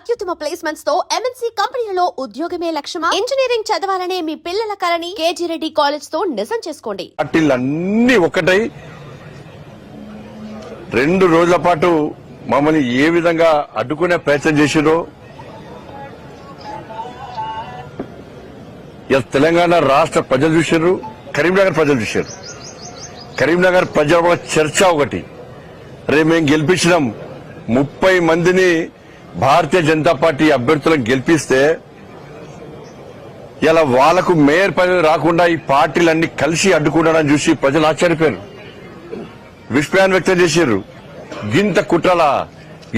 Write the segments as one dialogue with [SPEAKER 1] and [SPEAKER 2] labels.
[SPEAKER 1] అత్యుత్తమ ప్లేస్మెంట్స్ తో ఎంఎన్సీ కంపెనీలలో ఉద్యోగమే లక్ష్యమా? ఇంజనీరింగ్ చదవాలనే మీ పిల్లల కలని కేజీ రెడ్డి కాలేజ్ తో నిజం చేసుకోండి.
[SPEAKER 2] పార్టీలన్నీ ఒకటై 2 రోజుల పాటు మమ్మల్ని ఏ విధంగా అడ్డుకునే ప్రయత్నం చేసిరో తెలంగాణ రాష్ట్ర ప్రజలు చూశారు, కరీంనగర్ ప్రజలు చూశారు. కరీంనగర్ ప్రజల చర్చ ఒకటి, రేపు మేము గెలిపించినాం 30 మందిని భారతీయ జనతా పార్టీ అభ్యర్థులను గెలిపిస్తే ఇలా వాళ్లకు మేయర్ పదవి రాకుండా ఈ పార్టీలన్నీ కలిసి అడ్డుకుంటారని చూసి ప్రజలు ఆశ్చర్యపోయారు, విస్మయాన్ని వ్యక్తం చేశారు. గింత కుట్రలా,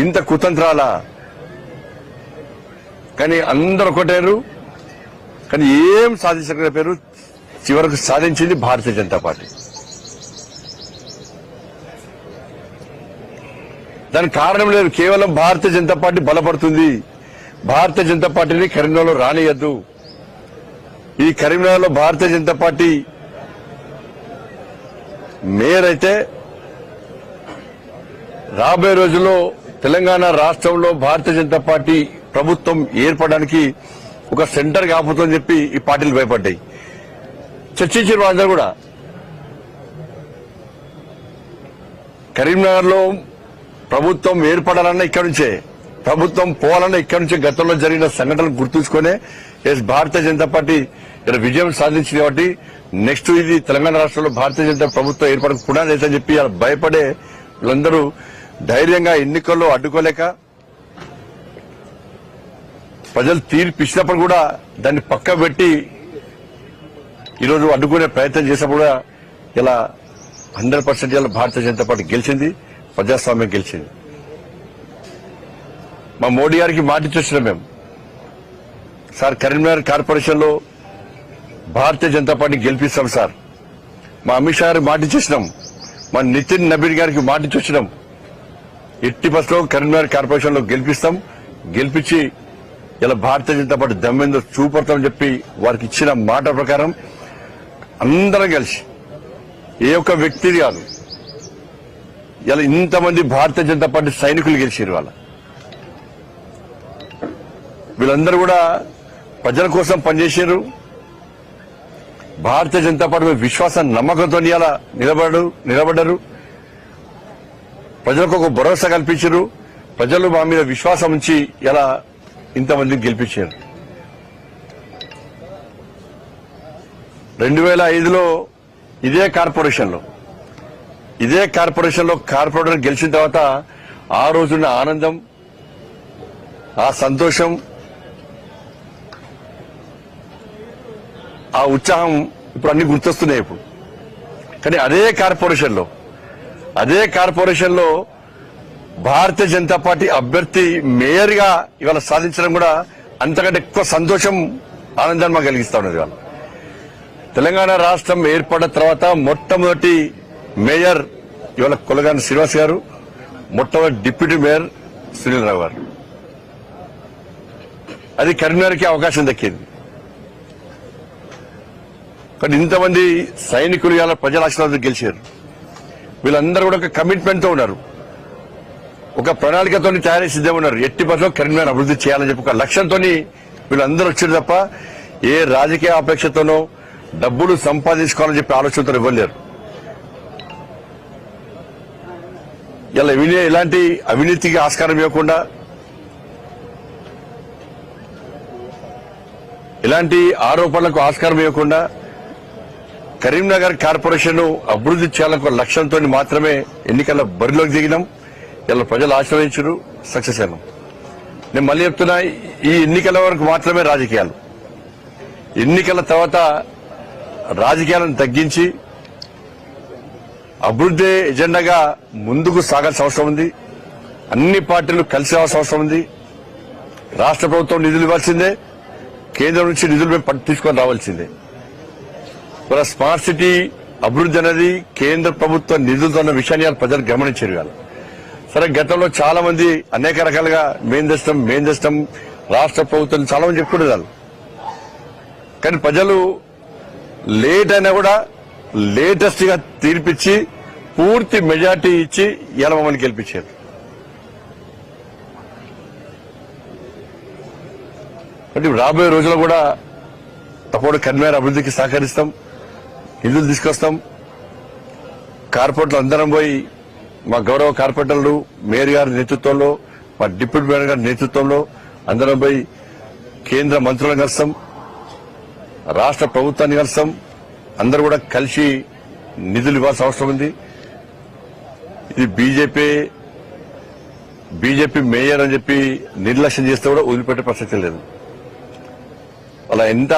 [SPEAKER 2] ఇంత కుతంత్రాలా? కానీ అందరూ ఒకటారు, కానీ ఏం సాధించకపోయారు. చివరకు సాధించింది భారతీయ జనతా పార్టీ. దానికి కారణం లేదు, కేవలం భారతీయ జనతా పార్టీ బలపడుతుంది. భారతీయ జనతా పార్టీని కరీంనగర్లో రానియద్దు. ఈ కరీంనగర్లో భారతీయ జనతా పార్టీ మేయర్ అయితే రాబోయే రోజుల్లో తెలంగాణ రాష్ట్రంలో భారతీయ జనతా పార్టీ ప్రభుత్వం ఏర్పడడానికి ఒక సెంటర్ కాకపోతుందని చెప్పి ఈ పార్టీలు భయపడ్డాయి. చర్చించిన వాళ్ళందరూ కూడా కరీంనగర్ లో ప్రభుత్వం ఏర్పడాలన్నా ఇక్కడి నుంచే, ప్రభుత్వం పోవాలన్నా ఇక్కడి నుంచే గతంలో జరిగిన సంఘటనలు గుర్తుంచుకునే భారతీయ జనతా పార్టీ ఇక్కడ విజయం సాధించింది. కాబట్టి నెక్స్ట్ ఇది తెలంగాణ రాష్ట్రంలో భారతీయ జనతా ప్రభుత్వం ఏర్పడక పునాది అని చెప్పి భయపడే వీళ్ళందరూ ధైర్యంగా ఎన్నికల్లో అడ్డుకోలేక ప్రజలు తీర్పు ఇచ్చినప్పుడు కూడా దాన్ని పక్క పెట్టి ఈరోజు అడ్డుకునే ప్రయత్నం చేసినప్పుడు కూడా ఇలా 100% ఇలా భారతీయ జనతా పార్టీ గెలిచింది, ప్రజాస్వామ్యం గెలిచింది. మా మోడీ గారికి మాటిచ్చొచ్చినాం మేము, సార్ కరీంనగర్ కార్పొరేషన్ లో భారతీయ జనతా పార్టీ గెలిపిస్తాం సార్. మా అమిత్ షా గారికి మాటిచ్చేసినాం, మా నితిన్ నబీన్ గారికి మాటిచ్చొచ్చినాం, ఎట్టి బస్సులో కరీంనగర్ కార్పొరేషన్ లో గెలిపిస్తాం, గెలిపించి ఇలా భారతీయ జనతా పార్టీ దమ్మెందో చూపడతామని చెప్పి వారికి ఇచ్చిన మాట ప్రకారం అందరం కలిసి, ఏ ఒక్క వ్యక్తి కాదు, ఇలా ఇంతమంది భారతీయ జనతా పార్టీ సైనికులు గెలిచారు. వీళ్ళందరూ కూడా ప్రజల కోసం పనిచేశారు. భారతీయ జనతా పార్టీ విశ్వాసం నమ్మకంతో ఇలా నిలబడ్డారు. ప్రజలకు ఒక భరోసా కల్పించారు. ప్రజలు మా మీద విశ్వాసం ఉంచి ఇలా ఇంతమందిని గెలిపించారు. 2005లో ఇదే కార్పొరేషన్ లో కార్పొరేటర్ గెలిచిన తర్వాత ఆ రోజున్న ఆనందం, ఆ సంతోషం, ఆ ఉత్సాహం ఇప్పుడు అన్ని గుర్తొస్తున్నాయి ఇప్పుడు. కానీ అదే కార్పొరేషన్ లో భారతీయ జనతా పార్టీ అభ్యర్థి మేయర్ గా ఇవాళ సాధించడం కూడా అంతకంటే ఎక్కువ సంతోషం, ఆనందాన్ని మాకు కలిగిస్తా ఉన్నది. ఇవాళ తెలంగాణ రాష్ట్రం ఏర్పడిన తర్వాత మొట్టమొదటి మేయర్ ఇవాళ కొలగాని శ్రీనివాస్ గారు, మొట్టమొదటి డిప్యూటీ మేయర్ సునీల్ రావు గారు. అది కరీంనగర్కి అవకాశం దక్కింది. కానీ ఇంతమంది సైనికులు ఇవాళ ప్రజల ఆశీర్వాదం గెలిచారు. వీళ్ళందరూ కూడా ఒక కమిట్మెంట్ తో ఉన్నారు, ఒక ప్రణాళికతో తయారీ సిద్ధంగా ఉన్నారు. ఎట్టి బస్సులో కరీంనగర్ అభివృద్ధి చేయాలని చెప్పి ఒక లక్ష్యంతో వీళ్ళందరూ వచ్చారు తప్ప ఏ రాజకీయ అపేక్షతోనో డబ్బులు సంపాదించుకోవాలని చెప్పి ఆలోచనతో ఇవ్వలేరు. ఇలా ఎలాంటి అవినీతికి ఆస్కారం ఇవ్వకుండా, ఎలాంటి ఆరోపణలకు ఆస్కారం ఇవ్వకుండా కరీంనగర్ కార్పొరేషన్ అభివృద్ధి చేయాలని ఒక లక్ష్యంతో మాత్రమే ఎన్నికల బరిలోకి దిగినాం. ఇలా ప్రజలు ఆశీర్వదించారు, సక్సెస్ అయినాం. నేను మళ్ళీ చెప్తున్నా, ఈ ఎన్నికల వరకు మాత్రమే రాజకీయాలు. ఎన్నికల తర్వాత రాజకీయాలను తగ్గించి అభివృద్ధి ఎజెండాగా ముందుకు సాగాల్సిన అవసరం ఉంది. అన్ని పార్టీలు కలిసి రావాల్సిన అవసరం ఉంది. రాష్ట్ర ప్రభుత్వం నిధులు ఇవ్వాల్సిందే, కేంద్రం నుంచి నిధులు మేము తీసుకొని రావాల్సిందే. మన స్మార్ట్ సిటీ అభివృద్ధి అనేది కేంద్ర ప్రభుత్వ నిధులతో ఉన్న విషయాన్ని ప్రజలు గమనించారు. సరే, గతంలో చాలా మంది అనేక రకాలుగా మేం తెస్తాం రాష్ట్ర ప్రభుత్వం చాలా మంది చెప్పుకునేదాళ్ళు. కానీ ప్రజలు లేట్ అయినా కూడా లేటెస్ట్ గా తీర్పిచ్చి పూర్తి మెజార్టీ ఇచ్చి ఇలా మమ్మల్ని గెలిపించారు. అంటే రాబోయే రోజుల్లో కూడా తప్పకుండా కన్వేర్ అభివృద్ధికి సహకరిస్తాం, నిధులు తీసుకొస్తాం. కార్పొరేటర్లు అందరం పోయి మా గౌరవ కార్పొరేటర్లు మేయర్ గారి నేతృత్వంలో, మా డిప్యూటీ మేయర్ గారి నేతృత్వంలో అందరం పోయి కేంద్ర మంత్రులను కలుస్తాం, రాష్ట్ర ప్రభుత్వాన్ని కలుస్తాం. అందరూ కూడా కలిసి నిధులు ఇవ్వాల్సిన అవసరం ఉంది. ఇది బీజేపీ మేయర్ అని చెప్పి నిర్లక్ష్యం చేస్తే కూడా వదిలిపెట్టే ప్రసక్తి లేదు. అలా ఎంత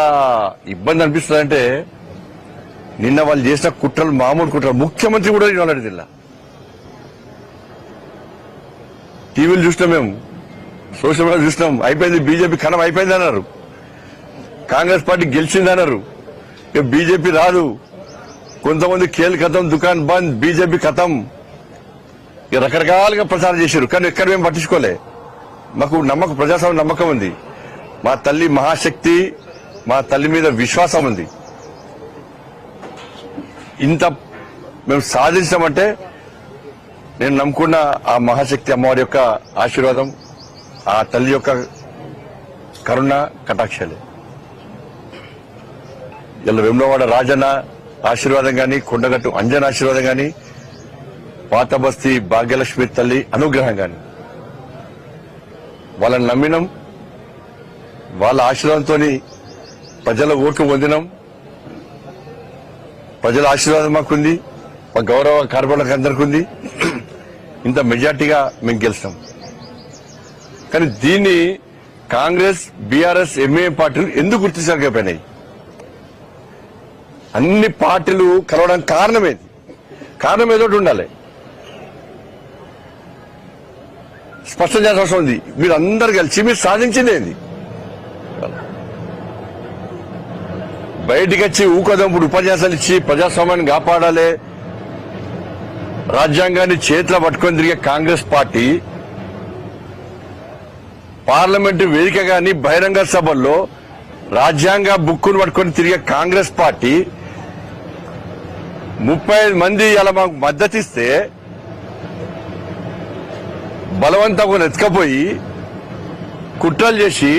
[SPEAKER 2] ఇబ్బంది అనిపిస్తుందంటే నిన్న వాళ్ళు చేసిన కుట్రలు మామూలు కుట్రలు. ముఖ్యమంత్రి కూడా ఇవ్వాలి జిల్లా టీవీలు చూసినాం, మేము సోషల్ మీడియా చూసినాం. అయిపోయింది, బీజేపీ కణం అయిపోయింది అన్నారు. కాంగ్రెస్ పార్టీ గెలిచిందన్నారు. ఇక బీజేపీ రాదు. కొంతమంది ఖేల్ ఖతం, దుకాన్ బంద్, బీజేపీ ఖతం, ఇక రకరకాలుగా ప్రచారం చేశారు. కానీ ఎక్కడ మేము పట్టించుకోలే. మాకు ప్రజాస్వామ్య నమ్మకం ఉంది. మా తల్లి మహాశక్తి, మా తల్లి మీద విశ్వాసం ఉంది. ఇంత మేము సాధించామంటే నేను నమ్ముకున్న ఆ మహాశక్తి అమ్మవారి యొక్క ఆశీర్వాదం, ఆ తల్లి యొక్క కరుణ కటాక్షాలే. ఇలా వేములవాడ రాజన్న ఆశీర్వాదం గాని, కొండగట్టు అంజన్ ఆశీర్వాదం గాని, పాత బస్తీ భాగ్యలక్ష్మి తల్లి అనుగ్రహం గాని, వాళ్ళని నమ్మినం. వాళ్ళ ఆశీర్వాదంతో ప్రజల ఓట్లు పొందినాం. ప్రజల ఆశీర్వాదం మాకుంది, మా గౌరవ కార్పొరేటర్లకు అందరికీ ఉంది. ఇంత మెజార్టీగా మేము గెలిచాం. కానీ దీన్ని కాంగ్రెస్, బీఆర్ఎస్, ఎంఐఎం పార్టీలు ఎందుకు గుర్తించలేకపోయినాయి? అన్ని పార్టీలు కలవడానికి కారణమేది? కారణం ఏదో ఉండాలి, స్పష్టం చేయాల్సిన అవసరం ఉంది. మీరు అందరు కలిసి మీరు సాధించింది ఏంది? బయటికి వచ్చి ఊకదంపుడు ఉపన్యాసాలు ఇచ్చి ప్రజాస్వామ్యాన్ని కాపాడాలి, రాజ్యాంగాన్ని చేతిలో పట్టుకొని తిరిగే కాంగ్రెస్ పార్టీ పార్లమెంటు వేదిక గాని, బహిరంగ సభల్లో రాజ్యాంగ బుక్కును పట్టుకొని తిరిగే కాంగ్రెస్ పార్టీ 35 మంది అలా మాకు మద్దతిస్తే బలవంతంగా ఎత్తుకపోయి కుట్రలు చేసి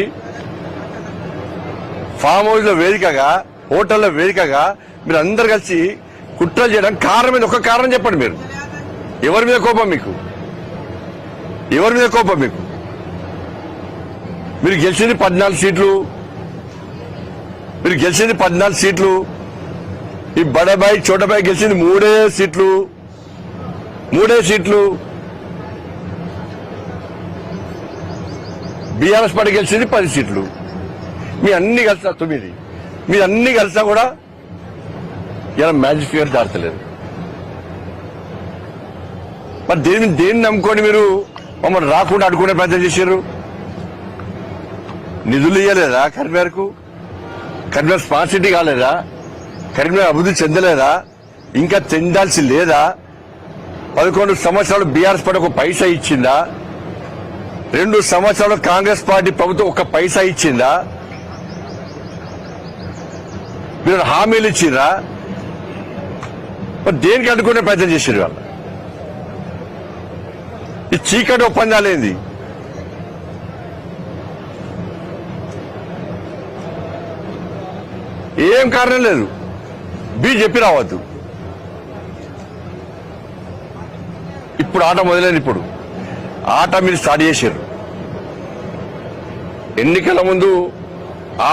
[SPEAKER 2] ఫామ్ హౌస్ లో వేదికగా, హోటల్లో వేదికగా మీరు అందరు కలిసి కుట్రలు చేయడానికి కారణం ఒక కారణం చెప్పండి. మీరు ఎవరి మీద కోపం మీకు? ఎవరి మీద కోపం మీకు? మీరు గెలిచింది 14 సీట్లు. మీరు గెలిచింది 14 సీట్లు. ఈ బడబాయి చోటబాయి గెలిచింది 3 సీట్లు. 3 సీట్లు. బీఆర్ఎస్ పార్టీ గెలిచింది 10 సీట్లు. మీ అన్ని కలిసా 9. మీ అన్ని కలిసా కూడా ఇలా మ్యాజిక్ ఫిగర్ దాటలేదు. మరి దేన్ని నమ్ముకొని మీరు మమ్మల్ని రాకుండా అడ్డుకునే ప్రయత్నం చేశారు? నిధులు ఇవ్వలేదా కరీంనగర్కు? కరీంనగర్ స్మార్ట్ సిటీ కాలేదా? కరీంనగర్ అభివృద్ధి చెందలేదా? ఇంకా చెందాల్సి లేదా? 11 సంవత్సరాలు బీఆర్ఎస్ పార్టీ ఒక పైసా ఇచ్చిందా? 2 సంవత్సరాలు కాంగ్రెస్ పార్టీ ప్రభుత్వం ఒక పైసా ఇచ్చిందా? మీరు హామీలు ఇచ్చిరా? మరి దేనికి అడ్డుకునే ప్రయత్నం చేశారు వాళ్ళు? ఈ చీకటి ఒప్పందాలేంది? ఏం కారణం లేదు. బీజేపీ రావద్దు. ఇప్పుడు ఆట మొదలైంది. ఇప్పుడు ఆట మీరు స్టార్ట్ చేశారు. ఎన్నికల ముందు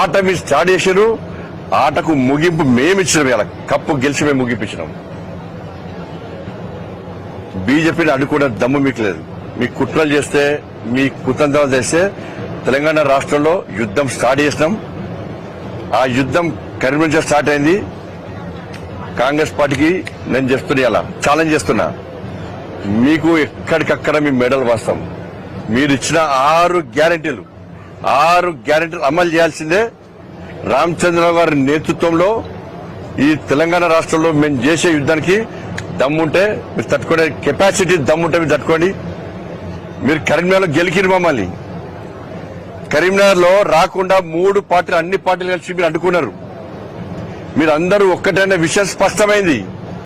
[SPEAKER 2] ఆట మీరు స్టార్ట్ చేశారు. ఆటకు ముగింపు మేమిచ్చినాం. ఇలా కప్పు గెలిచి మేము ముగింపించినాం. బీజేపీని అడ్డుకునే దమ్ము మీకు లేదు. మీ కుట్రలు చేస్తే, మీ కుతంత్రాలు చేస్తే తెలంగాణ రాష్ట్రంలో యుద్ధం స్టార్ట్ చేసినాం. ఆ యుద్ధం కరీంనగర్ స్టార్ట్ అయింది. కాంగ్రెస్ పార్టీకి నేను చేస్తున్నా, ఇలా ఛాలెంజ్ చేస్తున్నా, మీకు ఎక్కడికక్కడ మీ మెడల్ వాస్తాం. మీరు ఇచ్చిన 6 గ్యారెంటీలు అమలు చేయాల్సిందే. రామచంద్రరావు గారి నేతృత్వంలో ఈ తెలంగాణ రాష్ట్రంలో మేము చేసే యుద్ధానికి దమ్ముంటే మీరు తట్టుకునే కెపాసిటీ దమ్ముంటే మీరు తట్టుకోండి. మీరు కరీంనగర్లో గెలికిరు మమ్మల్ని. కరీంనగర్ లో రాకుండా 3 పార్టీలు, అన్ని పార్టీలు కలిసి మీరు అడ్డుకున్నారు. మీరు అందరూ ఒక్కటైన విషయం స్పష్టమైంది.